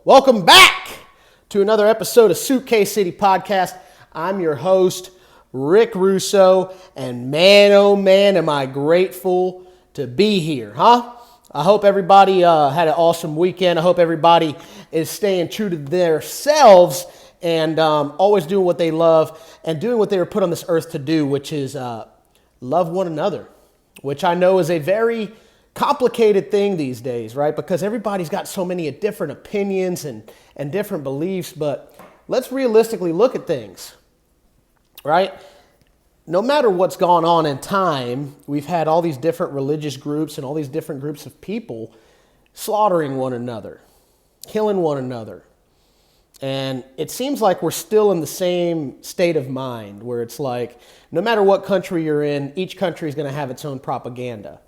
Welcome back to another episode of Suitcase City Podcast. I'm your host, Rick Russo, and man, oh man, am I grateful to be here, huh? I hope everybody had an awesome weekend. I hope everybody is staying true to themselves and always doing what they love and doing what they were put on this earth to do, which is love one another, which I know is a very complicated thing these days, right? Because everybody's got so many different opinions and different beliefs, but let's realistically look at things, right? No matter what's gone on in time, we've had all these different religious groups and all these different groups of people slaughtering one another, killing one another. And it seems like we're still in the same state of mind where it's like, no matter what country you're in, each country is going to have its own propaganda.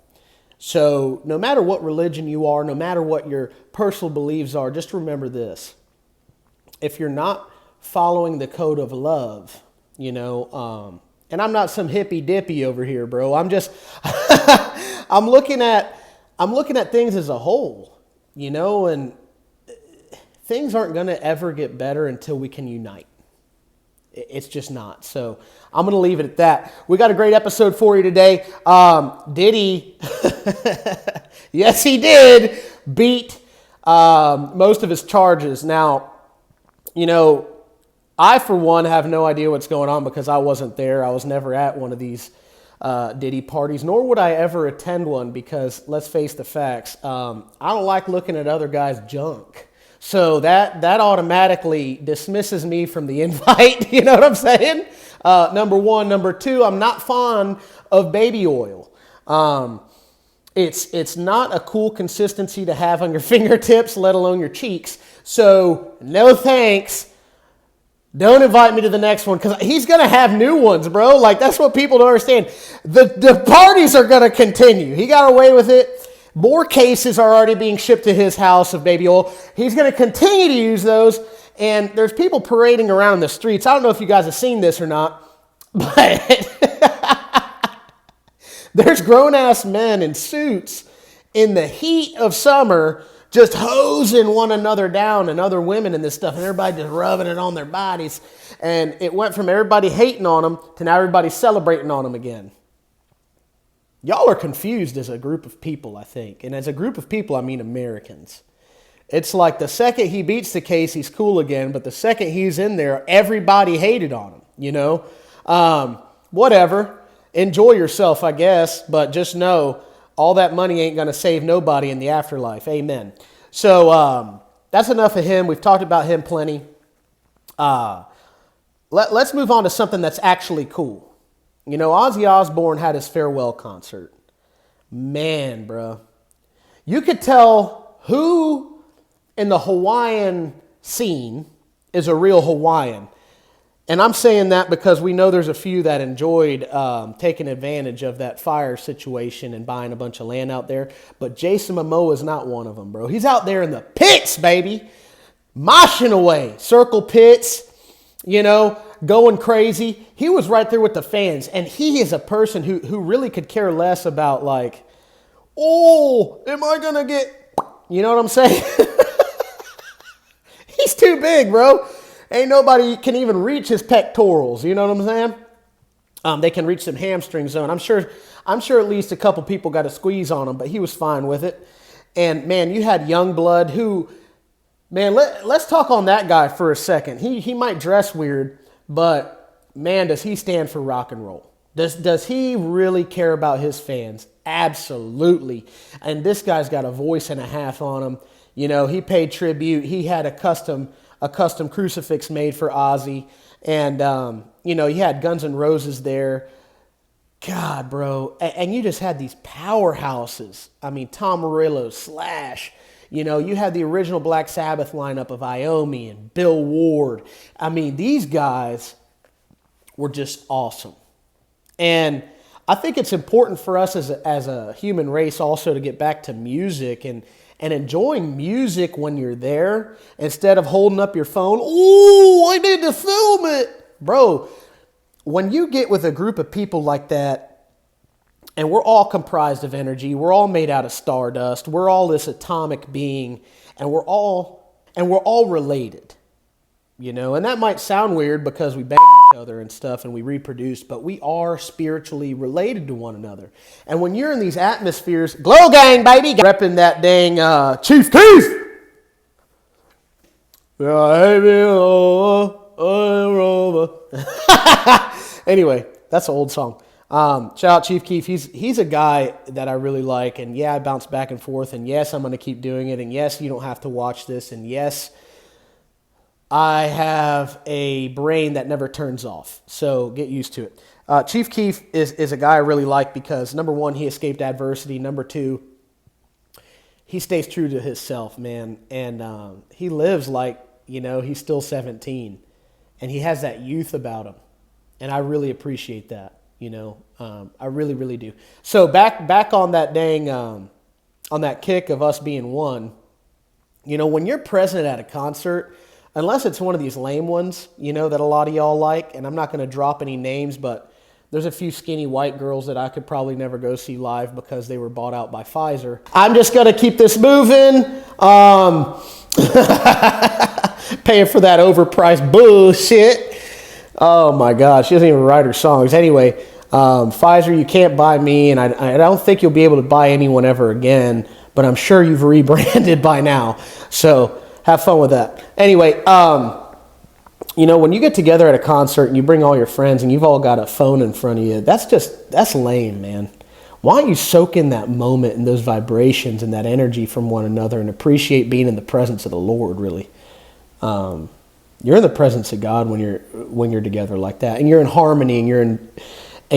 So no matter what religion you are, no matter what your personal beliefs are, just remember this. If you're not following the code of love, and I'm not some hippy dippy over here, bro. I'm just, I'm looking at things as a whole, and things aren't going to ever get better until we can unite. It's just not. So I'm going to leave it at that. We got a great episode for you today. Diddy, yes, he did beat most of his charges. Now, I, for one, have no idea what's going on because I wasn't there. I was never at one of these Diddy parties, nor would I ever attend one because, let's face the facts, I don't like looking at other guys' junk. So that automatically dismisses me from the invite. You know what I'm saying? Number one. Number two, I'm not fond of baby oil. It's not a cool consistency to have on your fingertips, let alone your cheeks. So no thanks. Don't invite me to the next one because he's going to have new ones, bro. Like, that's what people don't understand. The parties are going to continue. He got away with it. More cases are already being shipped to his house of baby oil. He's going to continue to use those. And there's people parading around the streets. I don't know if you guys have seen this or not, but there's grown-ass men in suits in the heat of summer just hosing one another down and other women and this stuff. And everybody just rubbing it on their bodies. And it went from everybody hating on them to now everybody celebrating on them again. Y'all are confused as a group of people, I think. And as a group of people, I mean Americans. It's like the second he beats the case, he's cool again. But the second he's in there, everybody hated on him, whatever. Enjoy yourself, I guess. But just know, all that money ain't going to save nobody in the afterlife. Amen. So that's enough of him. We've talked about him plenty. Let's move on to something that's actually cool. Ozzy Osbourne had his farewell concert. Man, bro. You could tell who in the Hawaiian scene is a real Hawaiian. And I'm saying that because we know there's a few that enjoyed taking advantage of that fire situation and buying a bunch of land out there. But Jason Momoa is not one of them, bro. He's out there in the pits, baby. Moshing away. Circle pits, going crazy. He was right there with the fans. And he is a person who really could care less about like, oh, am I going to get, you know what I'm saying? He's too big, bro. Ain't nobody can even reach his pectorals. You know what I'm saying? They can reach some hamstring zone. I'm sure at least a couple people got a squeeze on him, but he was fine with it. And man, you had Yungblud who, man, let's talk on that guy for a second. He might dress weird, but man, does he stand for rock and roll? Does he really care about his fans? Absolutely. And this guy's got a voice and a half on him. He paid tribute. He had a custom crucifix made for Ozzy. And, he had Guns N' Roses there. God, bro. And you just had these powerhouses. I mean, Tom Morello, Slash. You had the original Black Sabbath lineup of Iommi and Bill Ward. I mean, these guys were just awesome. And I think it's important for us as a human race also to get back to music and enjoying music when you're there instead of holding up your phone. Oh, I need to film it. Bro, when you get with a group of people like that, and we're all comprised of energy, we're all made out of stardust, we're all this atomic being, and we're all And we're all related, you know, and that might sound weird because we bang each other and stuff and we reproduce, but we are spiritually related to one another. And when you're in these atmospheres, glow gang, baby, repping that dang Chief Keef. Anyway, that's an old song. Shout out Chief Keef. He's a guy that I really like, and yeah, I bounce back and forth, and yes, I'm going to keep doing it, and yes, you don't have to watch this, and yes, I have a brain that never turns off, so get used to it. Chief Keef is a guy I really like because, number one, he escaped adversity. Number two, he stays true to himself, man, and he lives like, you know, he's still 17, and he has that youth about him, and I really appreciate that. You know, I really, really do. So back on that dang, on that kick of us being one, you know, when you're present at a concert, unless it's one of these lame ones, you know, that a lot of y'all like, and I'm not going to drop any names, but there's a few skinny white girls that I could probably never go see live because they were bought out by Pfizer. I'm just going to keep this moving. Paying for that overpriced bullshit. Oh my gosh, she doesn't even write her songs. Anyway, Pfizer, you can't buy me, and I don't think you'll be able to buy anyone ever again, but I'm sure you've rebranded by now. So have fun with that. Anyway, you know, when you get together at a concert and you bring all your friends and you've all got a phone in front of you, that's lame, man. Why don't you soak in that moment and those vibrations and that energy from one another and appreciate being in the presence of the Lord, really? You're in the presence of God when you're together like that, and you're in harmony, and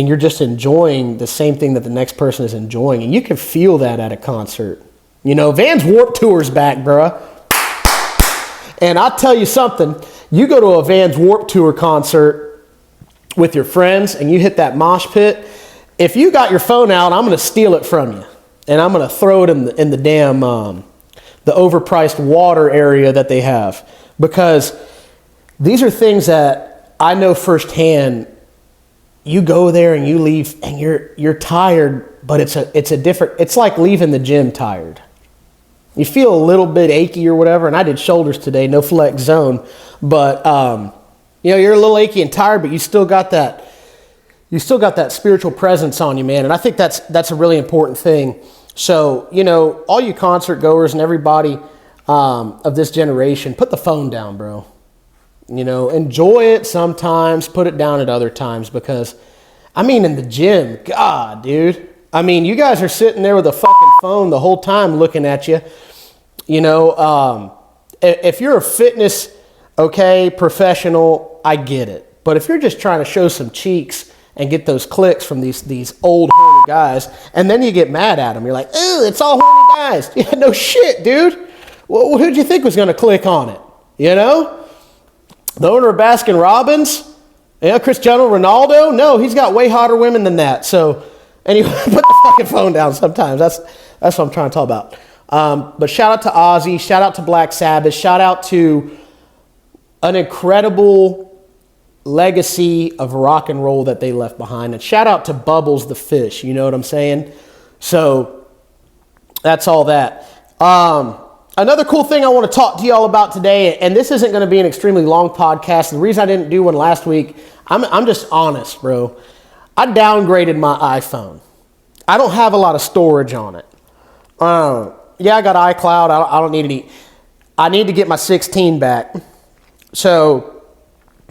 you're just enjoying the same thing that the next person is enjoying, and you can feel that at a concert. You know, Van's Warped Tour's back, bruh. And I'll tell you something, you go to a Van's Warped Tour concert with your friends, and you hit that mosh pit, if you got your phone out, I'm going to steal it from you, and I'm going to throw it in the damn, the overpriced water area that they have, because these are things that I know firsthand. You go there and you leave and you're tired, but it's like leaving the gym tired. You feel a little bit achy or whatever, and I did shoulders today, no flex zone, but you know, you're a little achy and tired, but you still got that spiritual presence on you, man, and I think that's a really important thing. So, you know, all you concert goers and everybody of this generation, put the phone down, bro. You know, enjoy it sometimes, put it down at other times, because, I mean, in the gym, God, dude. I mean, you guys are sitting there with a fucking phone the whole time looking at you. You know, if you're a fitness, professional, I get it. But if you're just trying to show some cheeks and get those clicks from these old horny guys, and then you get mad at them, you're like, ooh, it's all horny guys. Yeah, no shit, dude. Well, who'd you think was going to click on it? You know? The owner of Baskin Robbins? Yeah, Cristiano Ronaldo? No, he's got way hotter women than that. So, anyway, put the fucking phone down sometimes. That's what I'm trying to talk about. But shout out to Ozzy. Shout out to Black Sabbath. Shout out to an incredible legacy of rock and roll that they left behind. And shout out to Bubbles the Fish. You know what I'm saying? So, that's all that. Another cool thing I want to talk to y'all about today, and this isn't going to be an extremely long podcast. The reason I didn't do one last week, I'm just honest, bro. I downgraded my iPhone. I don't have a lot of storage on it. Yeah, I got iCloud. I don't need any. I need to get my 16 back. So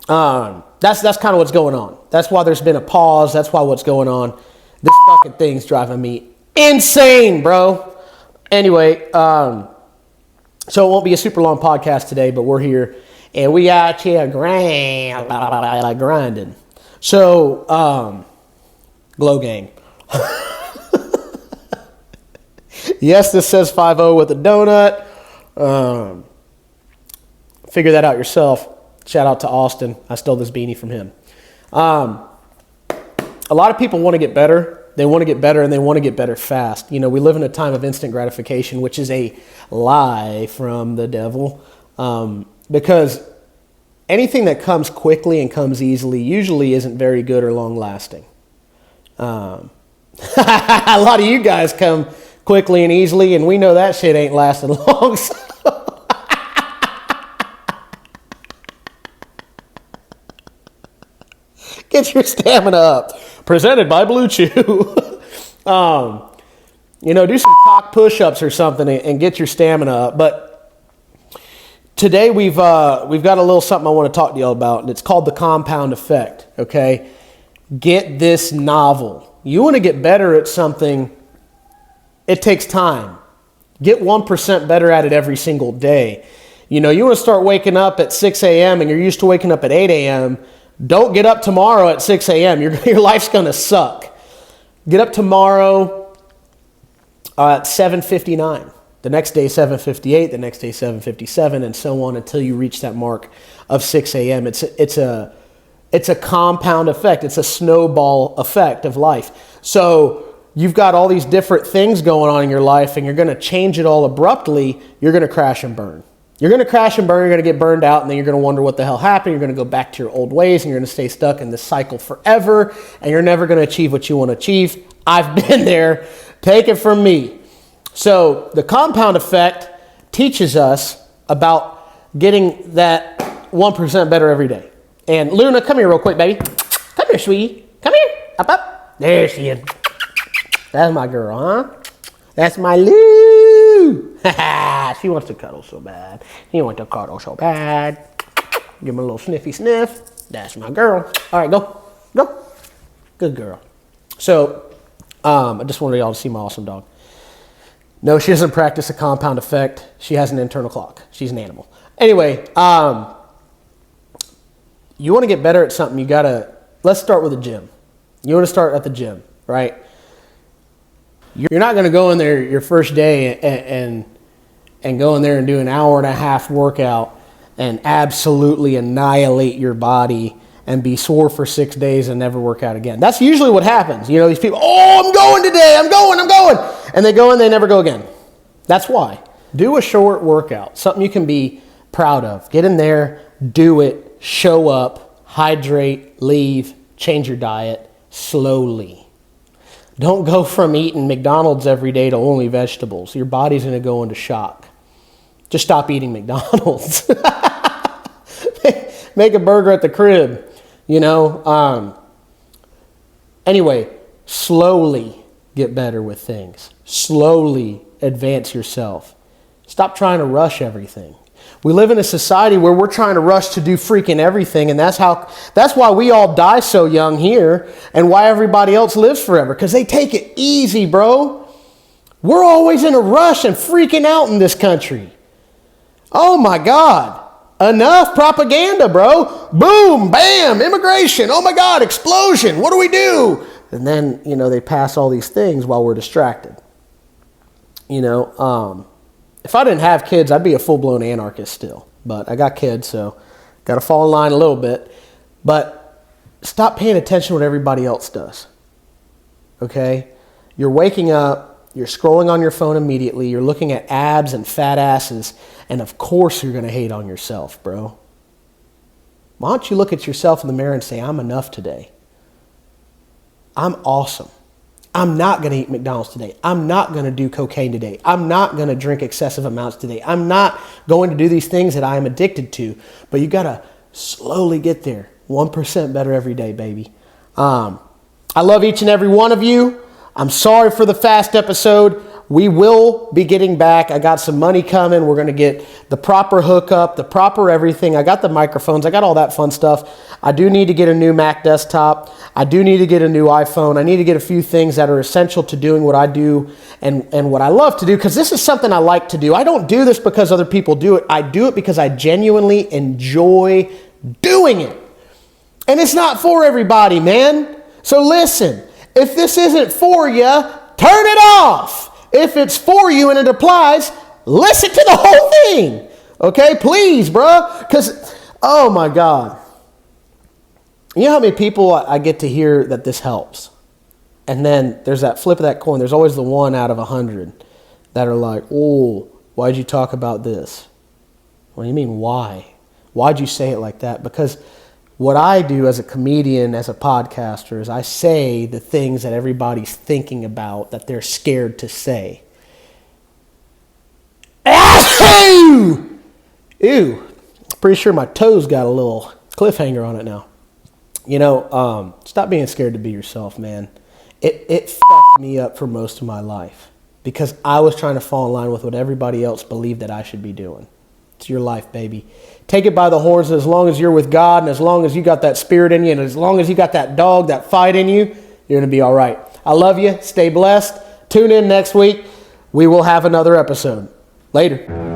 that's kind of what's going on. That's why there's been a pause. That's why what's going on. This fucking thing's driving me insane, bro. Anyway, so it won't be a super long podcast today, but we're here, and we out here grinding. So, Glow Gang. Yes, this says 5-0 with a donut. Figure that out yourself. Shout out to Austin. I stole this beanie from him. A lot of people want to get better. They want to get better, and they want to get better fast. You know, we live in a time of instant gratification, which is a lie from the devil. Because anything that comes quickly and comes easily usually isn't very good or long-lasting. A lot of you guys come quickly and easily, and we know that shit ain't lasting long. So Get your stamina up. Presented by Blue Chew. Do some cock push-ups or something and get your stamina up. But today we've got a little something I want to talk to y'all about, and it's called the compound effect, okay? Get this novel. You want to get better at something, it takes time. Get 1% better at it every single day. You want to start waking up at 6 a.m. and you're used to waking up at 8 a.m., don't get up tomorrow at 6 a.m. Your life's going to suck. Get up tomorrow at 7:59. The next day, 7:58. The next day, 7:57, and so on until you reach that mark of 6 a.m. It's a compound effect. It's a snowball effect of life. So you've got all these different things going on in your life, and you're going to change it all abruptly. You're going to crash and burn. You're going to crash and burn, you're going to get burned out, and then you're going to wonder what the hell happened. You're going to go back to your old ways, and you're going to stay stuck in this cycle forever, and you're never going to achieve what you want to achieve. I've been there. Take it from me. So the compound effect teaches us about getting that 1% better every day. And Luna, come here real quick, baby. Come here, sweetie. Come here. Up. There she is. That's my girl, huh? That's my Lou. She wants to cuddle so bad. He wants to cuddle so bad. Give him a little sniffy sniff. That's my girl. All right, go. Go. Good girl. So, I just wanted y'all to see my awesome dog. No, she doesn't practice a compound effect. She has an internal clock. She's an animal. Anyway, you want to get better at something, let's start with the gym. You want to start at the gym, right? You're not going to go in there your first day and go in there and do an hour and a half workout and absolutely annihilate your body and be sore for 6 days and never work out again. That's usually what happens. These people, I'm going today, I'm going. And they go and they never go again. That's why. Do a short workout, something you can be proud of. Get in there, do it, show up, hydrate, leave, change your diet slowly. Don't go from eating McDonald's every day to only vegetables. Your body's going to go into shock. Just stop eating McDonald's. Make a burger at the crib, Anyway, slowly get better with things. Slowly advance yourself. Stop trying to rush everything. We live in a society where we're trying to rush to do freaking everything, and that's why we all die so young here and why everybody else lives forever, because they take it easy, bro. We're always in a rush and freaking out in this country. Oh my God. Enough propaganda, bro. Boom, bam, immigration. Oh my God, explosion. What do we do? And then, they pass all these things while we're distracted. If I didn't have kids, I'd be a full-blown anarchist still. But I got kids, so got to fall in line a little bit. But stop paying attention to what everybody else does. Okay? You're waking up, you're scrolling on your phone immediately, you're looking at abs and fat asses, and of course you're going to hate on yourself, bro. Why don't you look at yourself in the mirror and say, I'm enough today. I'm awesome. I'm not going to eat McDonald's today. I'm not going to do cocaine today. I'm not going to drink excessive amounts today. I'm not going to do these things that I am addicted to. But you got to slowly get there. 1% better every day, baby. I love each and every one of you. I'm sorry for the fast episode. We will be getting back. I got some money coming. We're going to get the proper hookup, the proper everything. I got the microphones. I got all that fun stuff. I do need to get a new Mac desktop. I do need to get a new iPhone. I need to get a few things that are essential to doing what I do and what I love to do, because this is something I like to do. I don't do this because other people do it. I do it because I genuinely enjoy doing it. And it's not for everybody, man. So listen, if this isn't for you, turn it off. If it's for you and it applies, listen to the whole thing. Okay, please, bro. Because, oh my God. You know how many people I get to hear that this helps? And then there's that flip of that coin. There's always the 1 out of 100 that are like, oh, why'd you talk about this? What do you mean, why? Why'd you say it like that? Because what I do as a comedian, as a podcaster, is I say the things that everybody's thinking about that they're scared to say. Ew! Pretty sure my toes got a little cliffhanger on it now. Stop being scared to be yourself, man. It fucked me up for most of my life because I was trying to fall in line with what everybody else believed that I should be doing. It's your life, baby. Take it by the horns, and as long as you're with God, and as long as you got that spirit in you, and as long as you got that dog, that fight in you, you're going to be all right. I love you. Stay blessed. Tune in next week. We will have another episode. Later.